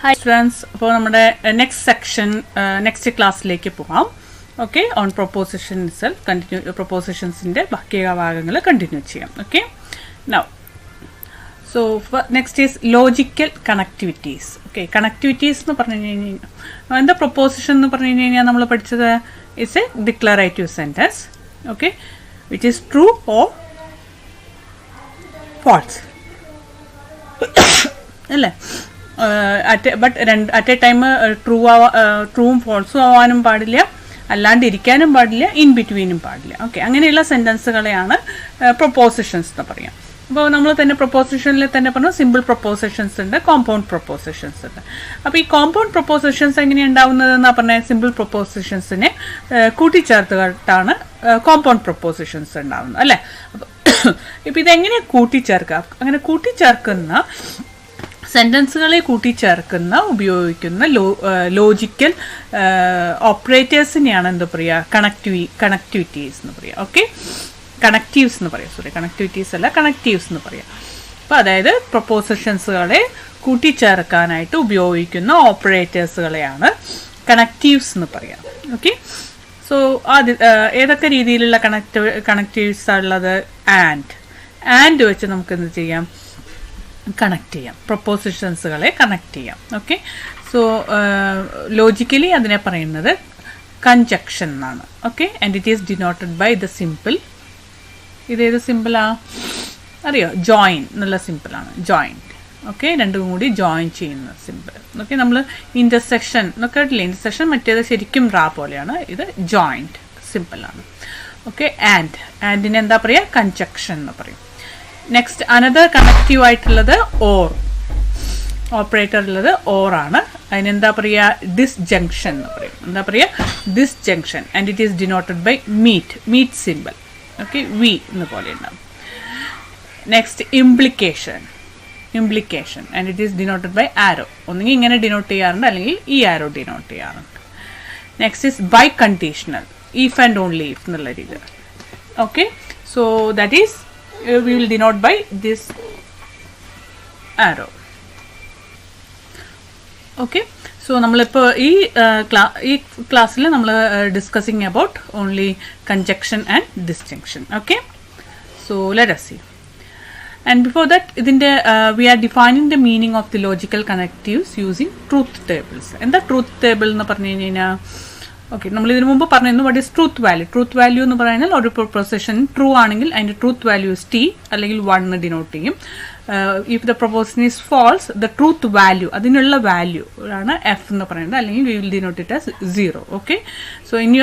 Hi friends, അപ്പോൾ നമ്മുടെ next section next ക്ലാസ്സിലേക്ക് പോകാം. ഓക്കെ, ഓൺ പ്രൊപ്പോസിഷൻസ് കണ്ടിന്യൂ പ്രൊപ്പോസിഷൻസിൻ്റെ ബാക്കി ഭാഗങ്ങൾ കണ്ടിന്യൂ ചെയ്യാം. Okay, now so next is logical connectivities. Okay, connectivities എന്ന് പറഞ്ഞു കഴിഞ്ഞാൽ എന്താ പ്രൊപ്പോസിഷൻ എന്ന് പറഞ്ഞു കഴിഞ്ഞാൽ നമ്മൾ പഠിച്ചത് it's a declarative sentence. Okay, which is true or false അല്ലേ? അറ്റ് എ ടൈം ട്രൂവും ഫോൾസും ആവാനും പാടില്ല, അല്ലാണ്ട് ഇരിക്കാനും പാടില്ല, ഇൻ ബിറ്റ്വീനും പാടില്ല. ഓക്കെ, അങ്ങനെയുള്ള സെൻറ്റൻസുകളെയാണ് പ്രൊപ്പോസിഷൻസ് എന്ന് പറയാം. അപ്പോൾ നമ്മൾ തന്നെ പ്രൊപ്പോസിഷനിൽ തന്നെ പറഞ്ഞു സിമ്പിൾ പ്രൊപ്പോസിഷൻസ് ഉണ്ട്, കോമ്പൗണ്ട് പ്രൊപ്പോസിഷൻസ് ഉണ്ട്. അപ്പോൾ ഈ കോമ്പൗണ്ട് പ്രൊപ്പോസിഷൻസ് എങ്ങനെയാണ് ഉണ്ടാവുന്നതെന്നാണ് പറഞ്ഞാൽ സിമ്പിൾ പ്രൊപ്പോസിഷൻസിനെ കൂട്ടിച്ചേർത്തിട്ടാണ് കോമ്പൗണ്ട് പ്രൊപ്പോസിഷൻസ് ഉണ്ടാവുന്നത് അല്ലേ? അപ്പോൾ ഇതെങ്ങനെ കൂട്ടിച്ചേർക്കുക? അങ്ങനെ കൂട്ടിച്ചേർക്കുന്ന സെൻറ്റൻസുകളെ കൂട്ടിച്ചേർക്കുന്ന ഉപയോഗിക്കുന്ന ലോജിക്കൽ ഓപ്പറേറ്റേഴ്സിനെയാണ് എന്താ പറയുക, കണക്ടിവിറ്റീസ് എന്ന് പറയുക. ഓക്കെ, കണക്റ്റീവ്സ് എന്ന് പറയാം. സോറി, കണക്ടിവിറ്റീസ് അല്ല, കണക്റ്റീവ്സ് എന്ന് പറയാം. അപ്പോൾ അതായത് പ്രൊപ്പോസിഷൻസുകളെ കൂട്ടിച്ചേർക്കാനായിട്ട് ഉപയോഗിക്കുന്ന ഓപ്പറേറ്റേഴ്സുകളെയാണ് കണക്റ്റീവ്സ് എന്ന് പറയാം. ഓക്കെ, സോ ഏതൊക്കെ രീതിയിലുള്ള കണക്റ്റീവ്സ് ഉള്ളത്? ആൻഡ് വെച്ച് നമുക്ക് എന്ത് ചെയ്യാം? കണക്ട് ചെയ്യാം, പ്രൊപ്പോസിഷൻസുകളെ കണക്ട് ചെയ്യാം. ഓക്കെ, സോ ലോജിക്കലി അതിനെ പറയുന്നത് കൺജക്ഷൻ എന്നാണ്. Okay, and it is denoted by the symbol. ഇതേത് സിമ്പിളാ അറിയോ? ജോയിൻ എന്നുള്ള സിമ്പിളാണ്, ജോയിൻറ്റ്. ഓക്കെ, രണ്ടും കൂടി ജോയിൻ ചെയ്യുന്ന സിമ്പിൾ. ഓക്കെ, നമ്മൾ ഇൻ്റർസെക്ഷൻ എന്നൊക്കെ കേട്ടില്ലേ? ഇൻ്റർസെക്ഷൻ മറ്റേത് ശരിക്കും റാ പോലെയാണ്, ഇത് ജോയിൻറ്റ് സിമ്പിളാണ്. ഓക്കെ, ആൻഡിനെ എന്താ പറയുക? കൺജക്ഷൻ എന്ന് പറയും. നെക്സ്റ്റ് അനദർ കണക്റ്റീവ് ആയിട്ടുള്ളത് ഓർ ഓപ്പറേറ്റർ ഉള്ളത് ഓർ ആണ്. അതിനെന്താ പറയുക? ഡിസ്ജങ്ഷൻ എന്ന് പറയും. എന്താ പറയുക? Disjunction. And it is denoted by meet simple. Okay, v എന്ന് പോലെ ഉണ്ടാവും. Next implication and it is denoted by arrow. ഒന്നുകിൽ ഇങ്ങനെ ഡിനോട്ട് ചെയ്യാറുണ്ട്, അല്ലെങ്കിൽ ഈ ആരോ ഡിനോട്ട് ചെയ്യാറുണ്ട്. Next is biconditional, if and only if എന്നുള്ള രീതി. Okay, so that is we will denote by this arrow. Okay, so നമ്മളിപ്പോൾ ഈ ക്ലാസ്സിൽ നമ്മൾ discussing about only congestion and distinction. Okay, so let us see. And before that, ഇതിൻ്റെ we are defining the meaning of the logical connectives using truth tables. എന്താ truth table എന്ന് പറഞ്ഞു കഴിഞ്ഞാൽ? Okay, നമ്മൾ ഇതിനു മുമ്പ് പറഞ്ഞിരുന്നു what is truth value. Truth value എന്ന് പറയുന്നത് ഒരു പ്രൊപ്പോസിഷൻ ട്രൂ ആണെങ്കിൽ അതിൻ്റെ ട്രൂത്ത് വാല്യൂ ഇസ് ടി അല്ലെങ്കിൽ 1 എന്ന് ഡിനോട്ട് ചെയ്യും. If the proposition is false, the truth value അതിനുള്ള വാല്യൂ ആണ് എഫ് എന്ന് പറയുന്നത്, അല്ലെങ്കിൽ we will denote it as 0. Okay, so in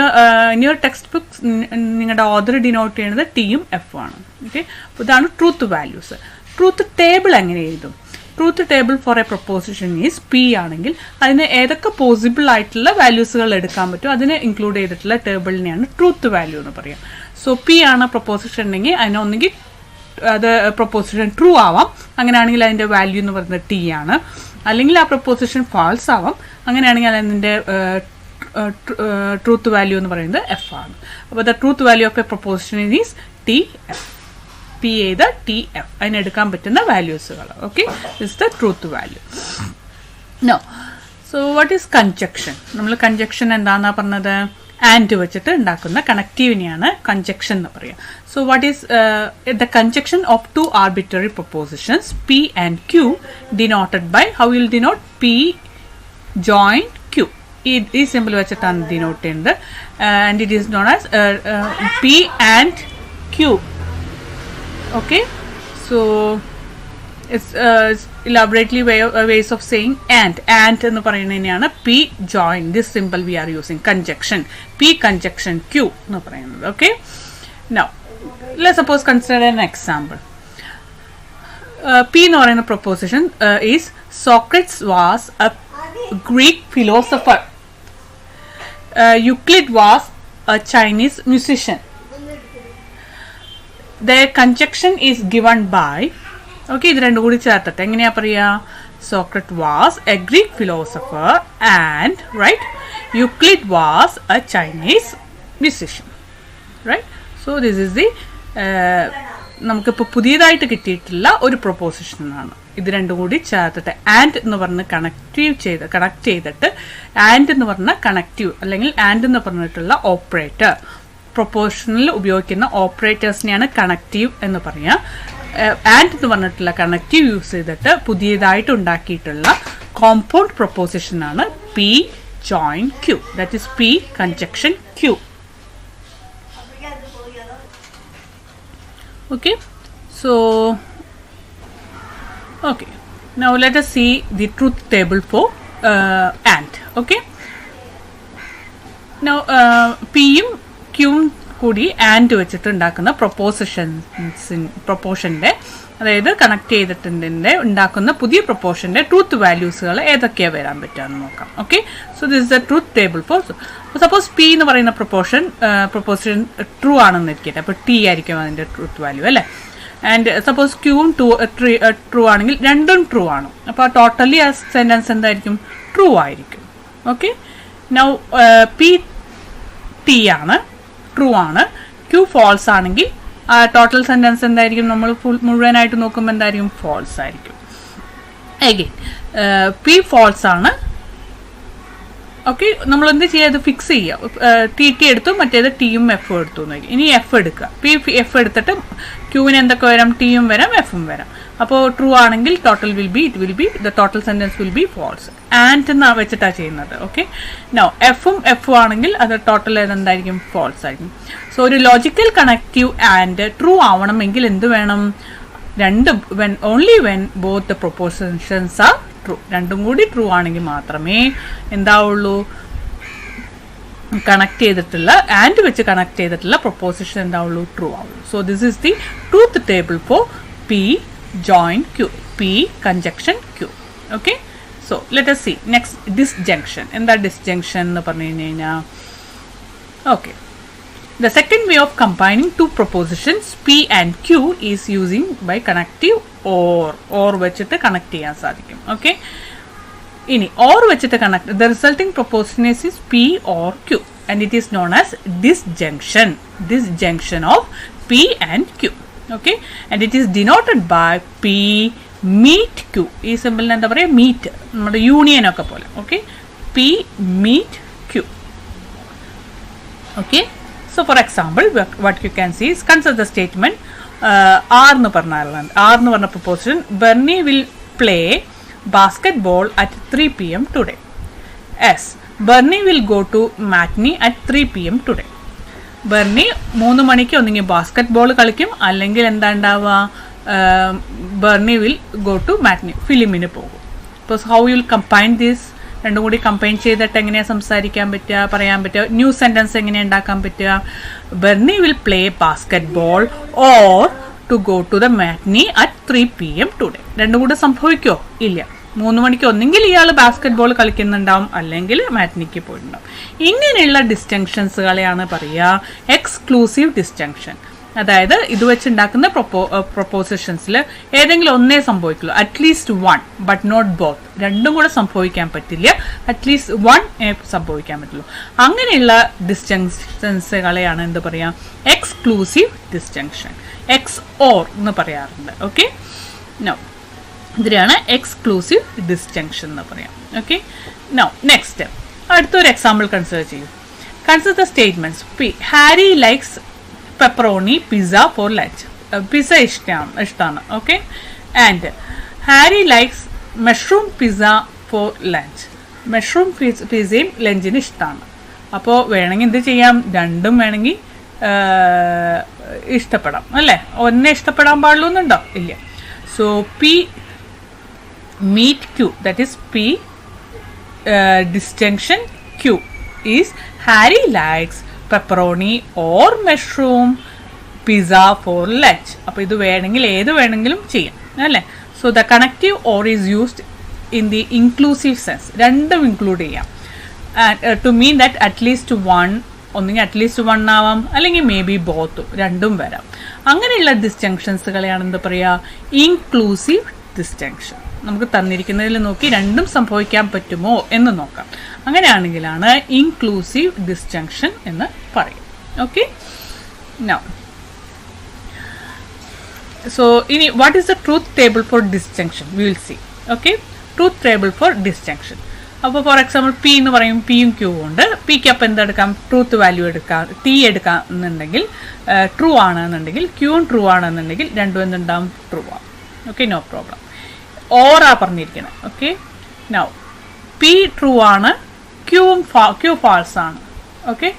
your textbook നിങ്ങളുടെ ഓർഡർ ഡിനോട്ട് ചെയ്യുന്നത് ടിയും എഫും ആണ്. ഓക്കെ, അപ്പോൾ ഇതാണ് ട്രൂത്ത് വാല്യൂസ്. ട്രൂത്ത് ടേബിൾ എങ്ങനെ എഴുതും? Truth table for a proposition is P ആണെങ്കിൽ അതിന് ഏതൊക്കെ പോസിബിൾ ആയിട്ടുള്ള വാല്യൂസുകൾ എടുക്കാൻ പറ്റും അതിനെ ഇൻക്ലൂഡ് ചെയ്തിട്ടുള്ള ടേബിളിനെയാണ് ട്രൂത്ത് വാല്യൂ എന്ന് പറയാം. സോ പി ആണ് പ്രൊപ്പോസിഷൻ ഉണ്ടെങ്കിൽ അതിനൊന്നെങ്കിൽ അത് പ്രൊപ്പോസിഷൻ ട്രൂ ആവാം, അങ്ങനെയാണെങ്കിൽ അതിൻ്റെ വാല്യൂ എന്ന് പറയുന്നത് ടി ആണ്. അല്ലെങ്കിൽ ആ പ്രൊപ്പോസിഷൻ ഫാൾസ് ആവാം, അങ്ങനെയാണെങ്കിൽ അതിൻ്റെ ട്രൂത്ത് വാല്യൂ എന്ന് പറയുന്നത് എഫ് ആണ്. അപ്പോൾ the truth value of a proposition is T F. P ചെയ്ത ടി എഫ് അതിനെടുക്കാൻ പറ്റുന്ന വാല്യൂസുകൾ. Okay, this the truth value. No, so what is conjunction? നമ്മൾ കൺജക്ഷൻ എന്താണെന്നാ പറഞ്ഞത്? ആൻഡ് വെച്ചിട്ട് ഉണ്ടാക്കുന്ന കണക്റ്റീവിനെയാണ് കൺജക്ഷൻ എന്ന് പറയുക. So what is the conjunction of 2 arbitrary propositions P and Q denoted by how will denote P join Q. ഈ simple വെച്ചിട്ടാണ് ഡിനോട്ട് ചെയ്യുന്നത്. And it is known as P and Q. Okay, so it's elaborately ways of saying and എന്ന് പറയുന്നതിനെയാണ് p join. This symbol we are using conjunction, p conjunction q എന്ന് പറയുന്നത്. Okay, now let's suppose consider an example. p എന്ന് പറയുന്ന proposition is Socrates was a Greek philosopher. Euclid was a Chinese musician. Their conjunction is given by, okay, ഇത് രണ്ടും കൂടി ചേർത്തിട്ട് എങ്ങനെയാ പറയുക? Socrates was a Greek philosopher and, right, Euclid was a Chinese musician, right? So this is the നമുക്കിപ്പോൾ പുതിയതായിട്ട് കിട്ടിയിട്ടുള്ള ഒരു പ്രൊപ്പോസിഷനാണ്. ഇത് രണ്ടും കൂടി ചേർത്തിട്ട് ആൻഡ് എന്ന് പറഞ്ഞ് കണക്ട് ചെയ്തിട്ട് ആൻഡ് എന്ന് പറഞ്ഞ കണക്റ്റീവ് അല്ലെങ്കിൽ ആൻഡ് എന്ന് പറഞ്ഞിട്ടുള്ള ഓപ്പറേറ്റർ പ്രൊപ്പോർഷനിൽ ഉപയോഗിക്കുന്ന ഓപ്പറേറ്റേഴ്സിനെയാണ് കണക്റ്റീവ് എന്ന് പറയുക. ആൻഡ് എന്ന് പറഞ്ഞിട്ടുള്ള കണക്റ്റീവ് യൂസ് ചെയ്തിട്ട് പുതിയതായിട്ട് ഉണ്ടാക്കിയിട്ടുള്ള കോമ്പൗണ്ട് പ്രൊപ്പോസിഷൻ ആണ് P join Q. That is P conjunction Q. Okay, so okay, now let us see the truth table for and. Okay, now p യും q യും കൂടി and വെച്ചിട്ട് ഉണ്ടാക്കുന്ന പ്രൊപ്പോർഷന്റെ അതായത് കണക്ട് ചെയ്തിട്ടുണ്ട് ഉണ്ടാക്കുന്ന പുതിയ പ്രൊപ്പോർഷന്റെ ട്രൂത്ത് വാല്യൂസുകൾ ഏതൊക്കെയാണ് വരാൻ പറ്റുകയെന്ന് നോക്കാം. Okay, so this is the truth table for suppose P എന്ന് പറയുന്ന പ്രൊപ്പോർഷൻ ട്രൂ ആണെന്ന് ഇരിക്കട്ടെ. അപ്പോൾ ടി ആയിരിക്കും അതിന്റെ ട്രൂത്ത് വാല്യൂ അല്ലേ. ആൻഡ് സപ്പോസ് ക്യൂവും ട്രൂ ആണെങ്കിൽ രണ്ടും ട്രൂ ആണ്. അപ്പോൾ ടോട്ടലി ആ സെന്റൻസ് എന്തായിരിക്കും? ട്രൂ ആയിരിക്കും. ഓക്കെ, നൗ പി ടി ആണ്, ട്രൂ ആണ്. ക്യൂ ഫാൾസ് ആണെങ്കിൽ ടോട്ടൽ സെന്റൻസ് എന്തായിരിക്കും? നമ്മൾ മുഴുവനായിട്ട് നോക്കുമ്പോൾ എന്തായിരിക്കും? ഫാൾസ് ആയിരിക്കും. അഗെയിൻ പി ഫാൾസ് ആണ്. ഓക്കെ, നമ്മൾ എന്ത് ചെയ്യുക? ഇത് ഫിക്സ് ചെയ്യുക. ടി എടുത്തു, മറ്റേത് ടിയും എഫും എടുത്തു നോക്കി. ഇനി എഫ് എടുക്കുക. പി എഫ് എടുത്തിട്ട് ക്യൂവിന് എന്തൊക്കെ വരാം? ടിയും വരാം, എഫും വരാം. അപ്പോൾ ട്രൂ ആണെങ്കിൽ total will be the total sentence will be false. And എന്ന് വെച്ചിട്ടാണ് ചെയ്യുന്നത്. ഓക്കെ, നോ എഫും ആണെങ്കിൽ അത് ടോട്ടൽ എന്തായിരിക്കും? ഫാൾസ് ആയിരിക്കും. സോ ഒരു ലോജിക്കൽ കണക്റ്റീവ് ആൻഡ് ട്രൂ ആവണമെങ്കിൽ എന്ത് വേണം? Only when both the propositions are true. രണ്ടും കൂടി ട്രൂ ആണെങ്കിൽ മാത്രമേ എന്താവുള്ളൂ? കണക്ട് ചെയ്തിട്ടുള്ള ആൻഡ് വെച്ച് കണക്ട് ചെയ്തിട്ടുള്ള പ്രൊപ്പോസിഷൻ എന്താവുള്ളൂ? ട്രൂ ആവുള്ളൂ. So this is the truth table for P join Q, P conjunction Q. Okay, so let us see next disjunction. And that disjunction nu parnayina. Okay, the second way of combining two propositions P and Q is using by connective or vechittu connect cheyan sadhikkum. Okay, ini or vechittu connect, the resulting proposition is P or Q and it is known as disjunction of P and Q. Okay, and it is denoted by P meet Q. ഈ സിമ്പിളിന് എന്താ പറയുക? Meet, നമ്മുടെ union ഒക്കെ പോലെ. Okay, P meet Q. Okay, so for example what you can see is consider the statement R എന്ന് പറഞ്ഞ proposition, Bernie will play basketball at 3 p.m. today. S, Bernie will go to matinee at 3 p.m. today. Bernie 3 മണിക്ക് ഒന്നെങ്കിൽ basket ball കളിക്കും, അല്ലെങ്കിൽ എന്താ ഉണ്ടാവുക? Bernie will go to മാറ്റിനി, ഫിലിമിന് പോകും. അപ്പോൾ how you will combine this? രണ്ടും കൂടി കമ്പൈൻ ചെയ്തിട്ട് എങ്ങനെയാണ് സംസാരിക്കാൻ പറ്റുക, പറയാൻ പറ്റുക? ന്യൂ സെന്റൻസ് എങ്ങനെ ഉണ്ടാക്കാൻ പറ്റുക? Bernie will play basketball or to go to the matinee at 3 p.m. Today. രണ്ടും കൂടെ സംഭവിക്കോ? ഇല്ല. 3 മണിക്ക് ഒന്നെങ്കിൽ ഇയാൾ ബാസ്കറ്റ് ബോൾ കളിക്കുന്നുണ്ടാവും, അല്ലെങ്കിൽ മാറ്റിനിക്ക് പോയിട്ടുണ്ടാവും. ഇങ്ങനെയുള്ള ഡിസ്റ്റിങ്ഷൻസുകളെയാണ് പറയുക എക്സ്ക്ലൂസീവ് ഡിസ്റ്റിങ്ഷൻ. അതായത് ഇത് വെച്ചുണ്ടാക്കുന്ന പ്രൊപ്പോസിഷൻസിൽ ഏതെങ്കിലും ഒന്നേ സംഭവിക്കുള്ളൂ. At least one, but not both. രണ്ടും കൂടെ സംഭവിക്കാൻ പറ്റില്ല, അറ്റ്ലീസ്റ്റ് വൺ സംഭവിക്കാൻ പറ്റുള്ളൂ. അങ്ങനെയുള്ള ഡിസ്റ്റിങ്ഷൻസുകളെയാണ് എന്ത് പറയുക? എക്സ്ക്ലൂസീവ് ഡിസ്റ്റിങ്ഷൻ, എക്സ് ഓർ എന്ന് പറയാറുണ്ട്. ഓക്കെ, നോ ഇതിനാണ് എക്സ്ക്ലൂസീവ് ഡിസ്റ്റിങ്ഷൻ എന്ന് പറയാം. ഓക്കെ, നോ നെക്സ്റ്റ് അടുത്തൊരു എക്സാമ്പിൾ കൺസിഡർ ചെയ്യൂ. Consider the statements. P, Harry likes pepperoni pizza for lunch. Pizza ഇഷ്ടമാണ്. Okay, and Harry likes mushroom pizza for lunch. Mushroom പിസ്സയും ലഞ്ചിന് ഇഷ്ടമാണ്. അപ്പോൾ വേണമെങ്കിൽ എന്ത് ചെയ്യാം? രണ്ടും വേണമെങ്കിൽ ഇഷ്ടപ്പെടാം അല്ലേ? ഒന്നേ ഇഷ്ടപ്പെടാൻ പാടുള്ളൂ എന്നുണ്ടോ? ഇല്ല. So P meet Q, that is P disjunction Q is Harry likes pepperoni or mushroom pizza for lunch. അപ്പോൾ ഇത് വേണമെങ്കിൽ ഏത് വേണമെങ്കിലും ചെയ്യാം അല്ലേ? So the connective or is used in the inclusive sense. രണ്ടും ഇൻക്ലൂഡ് ചെയ്യാം. To mean that at least one, ഒന്നെങ്കിൽ അറ്റ്ലീസ്റ്റ് വൺ ആവാം, അല്ലെങ്കിൽ മേ ബി ബോത്തും, രണ്ടും വരാം. അങ്ങനെയുള്ള ഡിസ്ജങ്ഷൻസുകളെയാണ് എന്താ പറയുക? Inclusive disjunction. നമുക്ക് തന്നിരിക്കുന്നതിൽ നോക്കി രണ്ടും സംഭവിക്കാൻ പറ്റുമോ എന്ന് നോക്കാം. അങ്ങനെയാണെങ്കിലാണ് ഇൻക്ലൂസീവ് ഡിസ്ജങ്ഷൻ എന്ന് പറയും. Okay, now So what is the truth table for disjunction? We will see. Okay, truth table for disjunction. അപ്പോൾ ഫോർ എക്സാമ്പിൾ പി എന്ന് പറയും, പിയും ക്യൂ ഉണ്ട്. പിക്ക് അപ്പം എന്തെടുക്കാം, ട്രൂത്ത് വാല്യൂ എടുക്കാം, ടി എടുക്കാം എന്നുണ്ടെങ്കിൽ ട്രൂ ആണെന്നുണ്ടെങ്കിൽ, ക്യൂവും ട്രൂ ആണെന്നുണ്ടെങ്കിൽ രണ്ടും എന്തുണ്ടാവും, ട്രൂ ആവും. Okay, no problem. ഓറാ പറഞ്ഞിരിക്കണം. ഓക്കെ, നൗ പി ട്രൂ ആണ്, ക്യൂ ഫാൾസ് ആണ്. ഓക്കെ,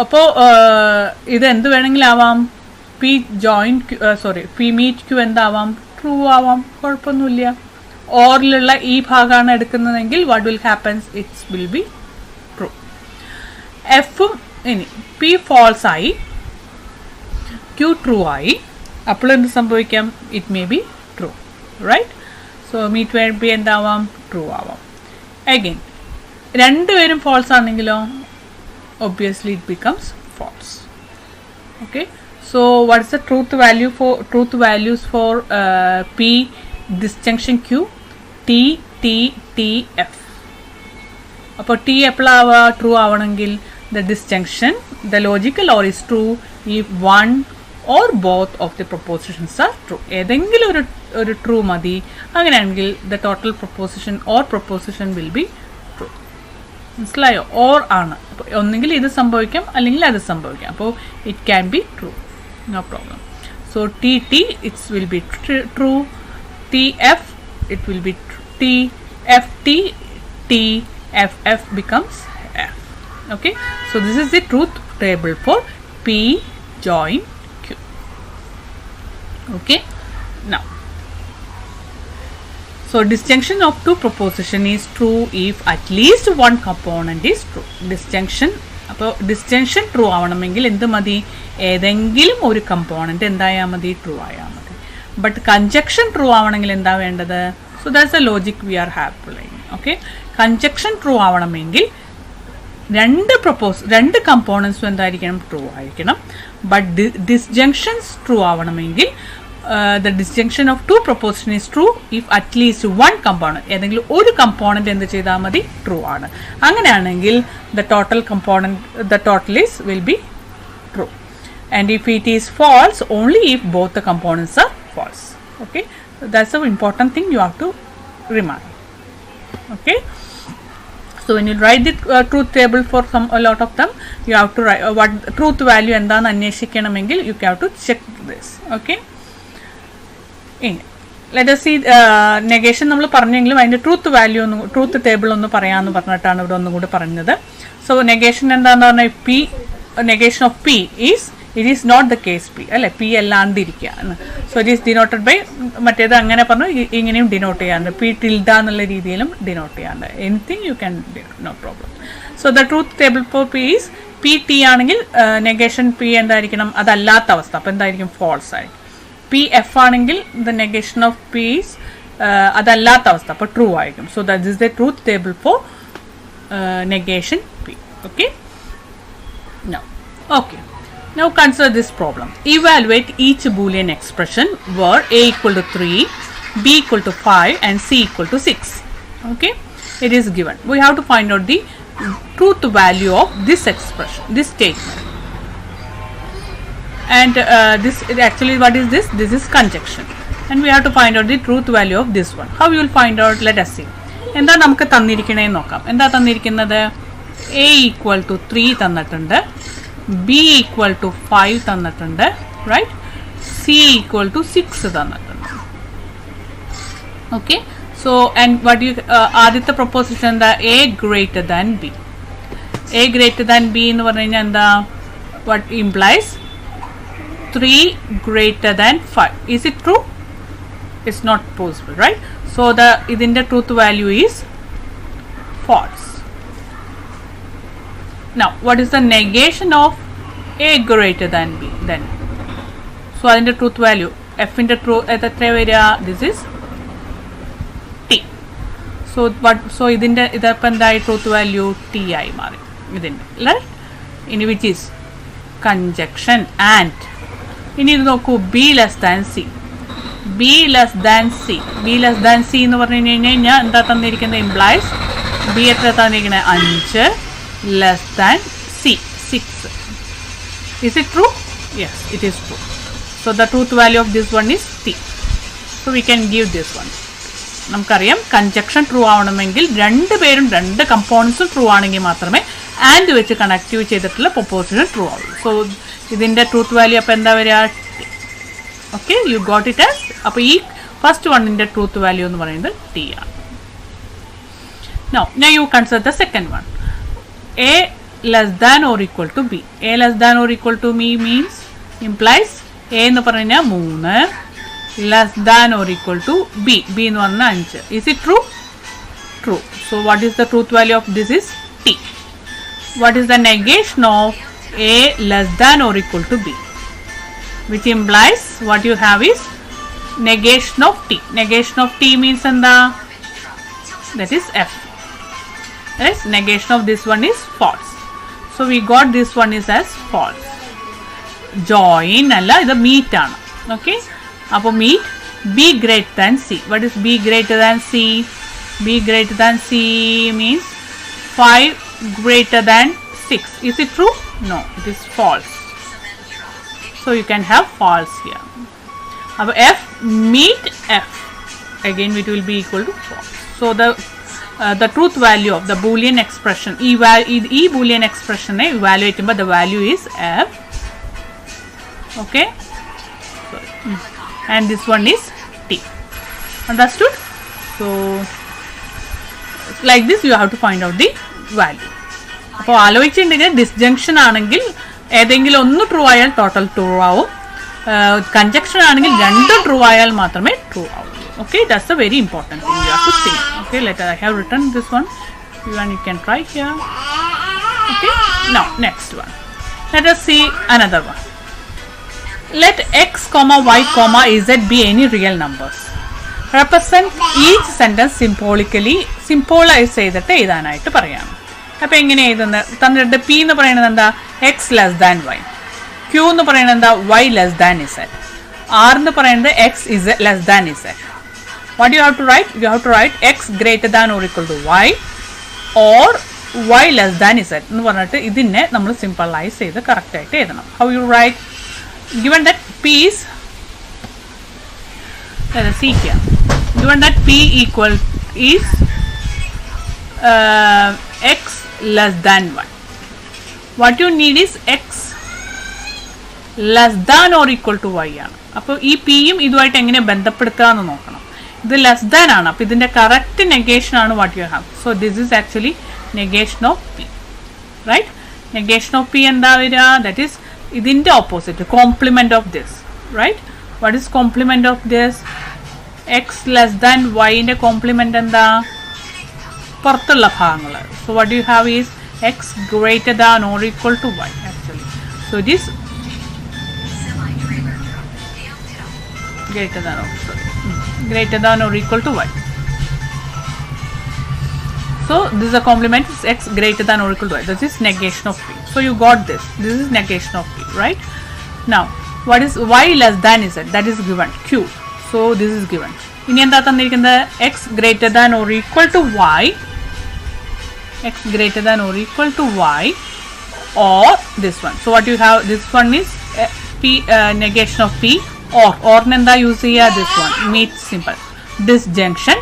അപ്പോൾ ഇത് എന്ത് വേണമെങ്കിലും ആവാം. P join P meet Q എന്താവാം, ട്രൂ ആവാം, കുഴപ്പമൊന്നുമില്ല. ഓറിലുള്ള ഈ ഭാഗമാണ് എടുക്കുന്നതെങ്കിൽ what will happens, it's will be true. എഫും ഇനി പി ഫാൾസ് ആയി, ക്യൂ ട്രൂ ആയി, അപ്പോൾ എന്ത് സംഭവിക്കാം, it may be true, right? So meet way be എന്താവാം, ട്രൂ ആവാം. അഗെയിൻ രണ്ടുപേരും ഫാൾസ് ആണെങ്കിലോ obviously it becomes false. Okay, so what is the truth values for P disjunction Q? T T T F. അപ്പോൾ T എപ്പോഴാവുക, true ആവണമെങ്കിൽ the disjunction, the logical OR is true if one or both of the propositions are true. ഏതെങ്കിലും ഒരു true മതി. അങ്ങനെയാണെങ്കിൽ the total proposition or proposition will be true. മനസ്സിലായോ? Or ആണ്. അപ്പോൾ ഒന്നെങ്കിൽ ഇത് സംഭവിക്കാം അല്ലെങ്കിൽ അത് സംഭവിക്കാം. അപ്പോൾ it can be true, no problem. So T T it's will be true, T F it will be T, F T T, F F becomes F. Okay, so this is the truth table for P join Q. Okay, now so disjunction of two proposition is true if at least one component is true. Disjunction, അപ്പോൾ disjunction true ആവണമെങ്കിൽ എന്ത് മതി, ഏതെങ്കിലും ഒരു component എന്തായാൽ മതി, true ആയാൽ മതി. But congestion true ആവണമെങ്കിൽ എന്താ വേണ്ടത്, so that's a logic we are happening. Okay, conjunction true ആവണമെങ്കിൽ രണ്ട് കമ്പോണൻസും എന്തായിരിക്കണം, ട്രൂ ആയിരിക്കണം. ബട്ട് ഡിസ്ജങ്ഷൻസ് ട്രൂ ആവണമെങ്കിൽ the disjunction of two proposition is true if at least one component, ഏതെങ്കിലും ഒരു കമ്പോണന്റ് എന്ത് ചെയ്താൽ മതി, ട്രൂ ആണ്. അങ്ങനെയാണെങ്കിൽ the total is will be true, and if it is false only if both the components are false. Okay, so that's the important thing you have to remind. Okay, so when you write the truth table for a lot of them, you have to write what truth value എന്താണെന്ന് അന്വേഷിക്കണമെങ്കിൽ you have to check this. Okay, let us see negation നമ്മൾ പറഞ്ഞെങ്കിലും അതിൻ്റെ truth table ഒന്ന് പറയാമെന്ന് പറഞ്ഞിട്ടാണ് ഇവിടെ ഒന്നും കൂടി പറഞ്ഞത്. സോ നെഗേഷൻ എന്താണെന്ന് പറഞ്ഞാൽ P, negation of P is not the case P, അല്ലെ, പി അല്ലാണ്ടിരിക്കുക എന്ന്. So it is denoted by, മറ്റേത് അങ്ങനെ പറഞ്ഞു, ഇങ്ങനെയും ഡിനോട്ട് ചെയ്യാറുണ്ട്, പി ടിൽഡ എന്നുള്ള രീതിയിലും ഡിനോട്ട് ചെയ്യാറുണ്ട്. Anything you can, no problem. So the truth table for P is P T ആണെങ്കിൽ നെഗേഷൻ പി എന്തായിരിക്കണം, അതല്ലാത്ത അവസ്ഥ, അപ്പോൾ എന്തായിരിക്കും, ഫോൾസ് ആയിരിക്കും. പി എഫ് ആണെങ്കിൽ the negation of P is അതല്ലാത്ത അവസ്ഥ, അപ്പോൾ ട്രൂ ആയിരിക്കും. So that is the truth table for negation P. Okay. Now consider this problem. Evaluate each Boolean expression where A equal to 3, B equal to 5 and C equal to 6. Okay. It is given. We have to find out the truth value of this expression, this statement. And this actually, what is this? This is conjunction. And we have to find out the truth value of this one. How you will find out? Let us see. എന്താ നമുക്ക് തന്നിരിക്കണേന്ന് നോക്കാം. എന്താ തന്നിരിക്കുന്നത്? A equal to 3 തന്നിട്ടുണ്ട്, B equal to 5 തന്നിട്ടുണ്ട്, right? C equal to 6 തന്നിട്ടുണ്ട്. Okay. So and what you ആദ്യത്തെ proposition എന്താ? A greater than B. A greater than B എന്ന് പറഞ്ഞു കഴിഞ്ഞാൽ എന്താ? What implies 3 greater than 5. Is it true? It's not possible, right? So the idinte truth value is false. Now what is the negation of A greater than B then? So adinte truth value F inte true etra variya? This is T. So what? So idinte idappa endai truth value T ആയി മാറി idinte, right? In which is conjunction. And ഇനി ഇത് നോക്കൂ, B less than C. B less than C. B less than C എന്ന് പറഞ്ഞു കഴിഞ്ഞാൽ എന്താ തന്നിരിക്കുന്നത്? ഇംപ്ലൈസ് B എത്ര തന്നിരിക്കുന്നത്? 5 less than C 6. Is it true? Yes, it is true. So the truth value of this one is T. So we can give this one. നമുക്കറിയാം congestion true ആവണമെങ്കിൽ രണ്ടുപേരും രണ്ട് കമ്പോണൻസും ട്രൂ ആണെങ്കിൽ മാത്രമേ ആൻഡ് വെച്ച് connective ചെയ്തിട്ടുള്ള പ്രൊപ്പോസിഷൻ ട്രൂ ആവുള്ളൂ. So ഇതിൻ്റെ ട്രൂത്ത് വാല്യൂ അപ്പോൾ എന്താ വരിക? Okay, you got it as. അപ്പോൾ ഈ ഫസ്റ്റ് വണ്ണിൻ്റെ ട്രൂത്ത് വാല്യൂ എന്ന് പറയുന്നത് ടി ആണ്. Now you consider the second one. A less than or equal to B. A less than or equal to B means implies A എന്ന് പറഞ്ഞാൽ 3 less than or equal to B. B എന്ന് പറഞ്ഞാൽ 5. Is it true? True. So what is the truth value of this is T. What is the negation of A less than or equal to B? Which implies what you have is negation of T. Negation of T means എന്താ? That is F. Right? Negation of this one is false. So we got this one is as false. Join അല്ല, ഇത് meet ആണ്. Okay? അപ്പോൾ meet B greater than C. What is B greater than C? B greater than C means 5 greater than 6. Is it true? No, it is false. So you can have false here. Now F meet F. Again it will be equal to false. So the truth value of the Boolean expression, e Boolean expression evaluate, but the value is F. Okay? And this one is T. Understood? So like this you have to find out the value. അപ്പോൾ ആലോചിച്ചിട്ടുണ്ടെങ്കിൽ disjunction ആണെങ്കിൽ ഏതെങ്കിലും ഒന്ന് true ആയാൽ total true ആവും. Congestion ആണെങ്കിൽ രണ്ടും true ആയാൽ മാത്രമേ ട്രൂ ആവൂ. Okay, that's a very important thing you have to think. Okay, I have written this one. You can try here. Okay, now next one. Let us see another one. Let x comma y comma z be any real numbers. Represent each sentence symbolically. Symbolize ചെയ്തിട്ട് എഴുതാനായിട്ട് പറയാം. അപ്പോൾ എങ്ങനെ എഴുതുന്നത്? തന്നിട്ട് p എന്ന് പറയുന്നത് എന്താ? x less than y. q എന്ന് പറയുന്നത് എന്താ? y less than z. r എന്ന് പറയുന്നത് x is less than z. What do you have to write? You have to write x greater than or equal to y or y less than z എന്ന് പറഞ്ഞിട്ട് ഇതിനെ നമ്മൾ സിംപ്ലൈസ് ചെയ്ത് correct ആയിട്ട് എഴുതണം. How you write? Given that p is, let us see here. Given that p equal is x less than y. What you need is x less than or equal to y ആണ്. അപ്പോൾ ഈ പിയും ഇതുമായിട്ട് എങ്ങനെ ബന്ധപ്പെടുത്താന്ന് നോക്കണം. ഇത് less than ആണ്. അപ്പോൾ ഇതിന്റെ കറക്റ്റ് നെഗേഷൻ ആണ് what you have. So this is actually negation of P. Right? Negation of P എന്താ വരിക? ദാറ്റ് ഈസ് ഇതിന്റെ opposite, complement of this. Right? What is complement of this? X less than വൈന്റെ complement എന്താ? പുറത്തുള്ള ഭാഗങ്ങൾ. So what you have is X greater than or equal to Y actually. So it is greater than or equal to y. So this is a complement, is x greater than or equal to y. This is negation of p. So you got this. This is negation of p, right? Now what is y less than z? That is given q. So this is given. ഇനി എന്താ തന്നിരിക്കുന്നത്? x greater than or equal to y. X greater than or equal to y or this one. So what you have? This one is p negation of p. Or nenda use here this one, meet simple. Disjunction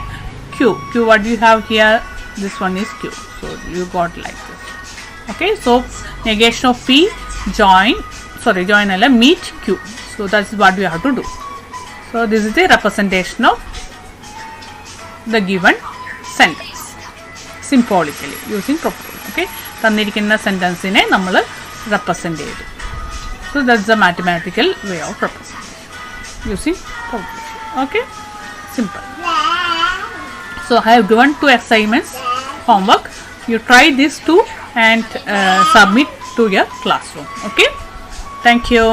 q. Q what do you have here? This one is q. So you got like this. Okay, so negation of p join alla meet q. So that's what we have to do. So this is the representation of the given sentence symbolically using proposal. Okay, തന്നിരിക്കുന്ന സെന്റൻസിനെ നമ്മൾ represent ചെയ്തു. So that's the mathematical way of representing using proposal. Okay, simple. So I have given 2 assignments homework. You try these 2 and submit to your classroom. Okay, thank you.